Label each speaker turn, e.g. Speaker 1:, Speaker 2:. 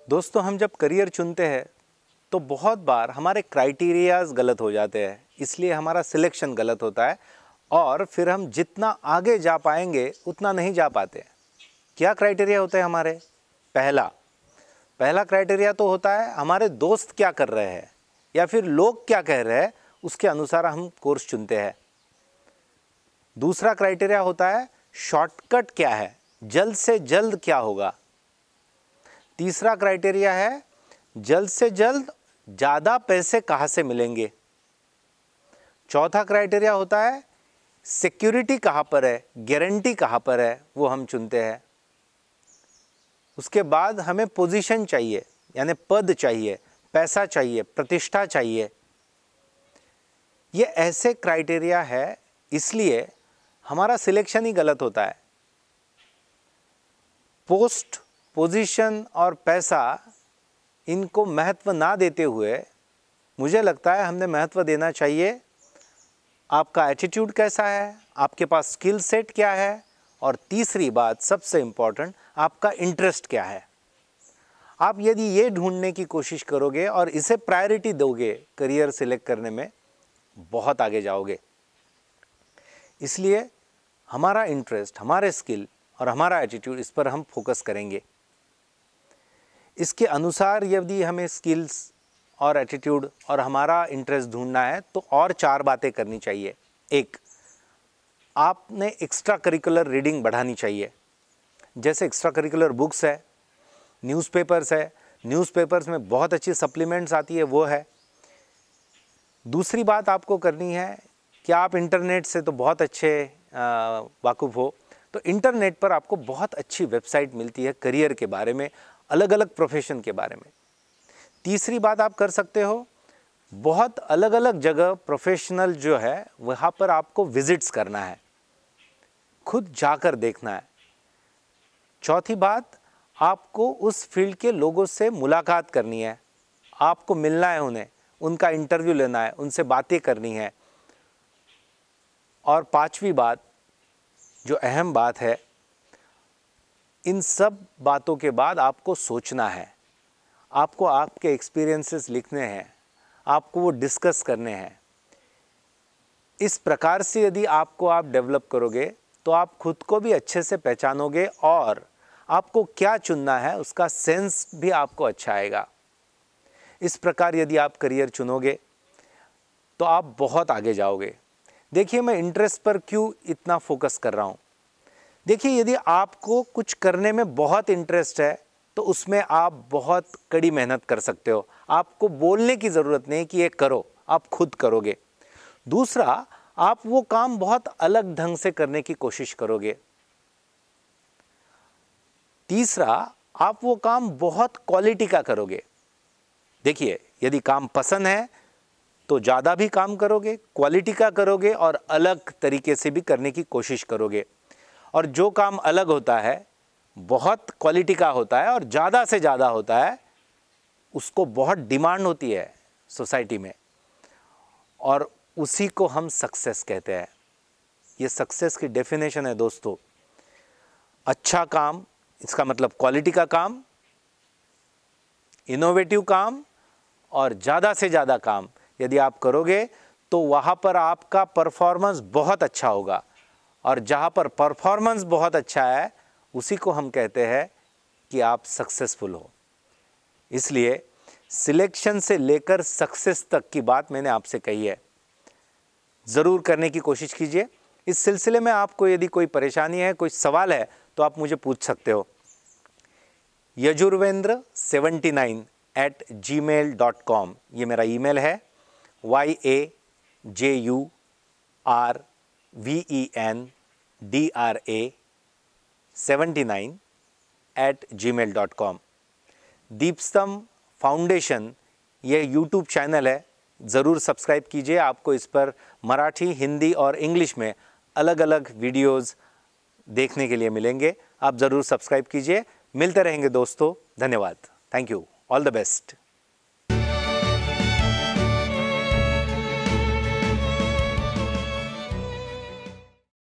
Speaker 1: दोस्तों, हम जब करियर चुनते हैं तो बहुत बार हमारे क्राइटेरियाज गलत हो जाते हैं, इसलिए हमारा सिलेक्शन गलत होता है और फिर हम जितना आगे जा पाएंगे उतना नहीं जा पाते। क्या क्राइटेरिया होते हैं हमारे? पहला क्राइटेरिया तो होता है हमारे दोस्त क्या कर रहे हैं या फिर लोग क्या कह रहे हैं, उसके अनुसार हम कोर्स चुनते हैं। दूसरा क्राइटेरिया होता है शॉर्टकट क्या है, जल्द से जल्द क्या होगा। तीसरा क्राइटेरिया है जल्द से जल्द ज़्यादा पैसे कहाँ से मिलेंगे। चौथा क्राइटेरिया होता है सिक्योरिटी कहाँ पर है, गारंटी कहाँ पर है, वो हम चुनते हैं। उसके बाद हमें पोजीशन चाहिए, यानी पद चाहिए, पैसा चाहिए, प्रतिष्ठा चाहिए। ये ऐसे क्राइटेरिया है, इसलिए हमारा सिलेक्शन ही गलत होता है। पोस्ट, पोजीशन और पैसा, इनको महत्व ना देते हुए मुझे लगता है हमने महत्व देना चाहिए आपका एटीट्यूड कैसा है, आपके पास स्किल सेट क्या है, और तीसरी बात सबसे इम्पॉर्टेंट, आपका इंटरेस्ट क्या है। आप यदि ये ढूंढने की कोशिश करोगे और इसे प्रायोरिटी दोगे करियर सिलेक्ट करने में, बहुत आगे जाओगे। इसलिए हमारा इंटरेस्ट, हमारे स्किल और हमारा एटीट्यूड, इस पर हम फोकस करेंगे। इसके अनुसार यदि हमें स्किल्स और एटीट्यूड और हमारा इंटरेस्ट ढूंढना है तो और 4 बातें करनी चाहिए। एक, आपने एक्स्ट्रा करिकुलर रीडिंग बढ़ानी चाहिए। जैसे एक्स्ट्रा करिकुलर बुक्स है, न्यूज़पेपर्स है, न्यूज़पेपर्स में बहुत अच्छी सप्लीमेंट्स आती है, वो है। दूसरी बात आपको करनी है कि आप इंटरनेट से तो बहुत अच्छे वाकुफ़ हो, तो इंटरनेट पर आपको बहुत अच्छी वेबसाइट मिलती है करियर के बारे में, अलग अलग प्रोफेशन के बारे में। तीसरी बात आप कर सकते हो, बहुत अलग अलग जगह प्रोफेशनल जो है वहाँ पर आपको विजिट्स करना है, खुद जाकर देखना है। चौथी बात, आपको उस फील्ड के लोगों से मुलाकात करनी है, आपको मिलना है उन्हें, उनका इंटरव्यू लेना है, उनसे बातें करनी है। और पांचवी बात, जो अहम बात है, इन सब बातों के बाद आपको सोचना है, आपको आपके एक्सपीरियंसेस लिखने हैं, आपको वो डिस्कस करने हैं। इस प्रकार से यदि आप डेवलप करोगे तो आप खुद को भी अच्छे से पहचानोगे और आपको क्या चुनना है उसका सेंस भी आपको अच्छा आएगा। इस प्रकार यदि आप करियर चुनोगे तो आप बहुत आगे जाओगे। देखिए, मैं इंटरेस्ट पर क्यों इतना फोकस कर रहा हूँ। देखिए, यदि आपको कुछ करने में बहुत इंटरेस्ट है तो उसमें आप बहुत कड़ी मेहनत कर सकते हो। आपको बोलने की ज़रूरत नहीं कि ये करो, आप खुद करोगे। दूसरा, आप वो काम बहुत अलग ढंग से करने की कोशिश करोगे। तीसरा, आप वो काम बहुत क्वालिटी का करोगे। देखिए, यदि काम पसंद है तो ज़्यादा भी काम करोगे, क्वालिटी का करोगे और अलग तरीके से भी करने की कोशिश करोगे। और जो काम अलग होता है, बहुत क्वालिटी का होता है और ज़्यादा से ज़्यादा होता है, उसको बहुत डिमांड होती है सोसाइटी में, और उसी को हम सक्सेस कहते हैं। ये सक्सेस की डेफिनेशन है दोस्तों। अच्छा काम, इसका मतलब क्वालिटी का काम, इनोवेटिव काम और ज़्यादा से ज़्यादा काम यदि आप करोगे तो वहाँ पर आपका परफॉर्मेंस बहुत अच्छा होगा, और जहाँ पर परफॉर्मेंस बहुत अच्छा है उसी को हम कहते हैं कि आप सक्सेसफुल हो। इसलिए सिलेक्शन से लेकर सक्सेस तक की बात मैंने आपसे कही है, ज़रूर करने की कोशिश कीजिए। इस सिलसिले में आपको यदि कोई परेशानी है, कोई सवाल है, तो आप मुझे पूछ सकते हो। yajurvendra79@gmail.com ये मेरा ईमेल है। yajurvendra79@gmail.com। दीपस्तंभ फाउंडेशन ये यूट्यूब चैनल है, ज़रूर सब्सक्राइब कीजिए। आपको इस पर मराठी, हिंदी और इंग्लिश में अलग अलग वीडियोज़ देखने के लिए मिलेंगे। आप ज़रूर सब्सक्राइब कीजिए। मिलते रहेंगे दोस्तों। धन्यवाद। Thank you. All the best.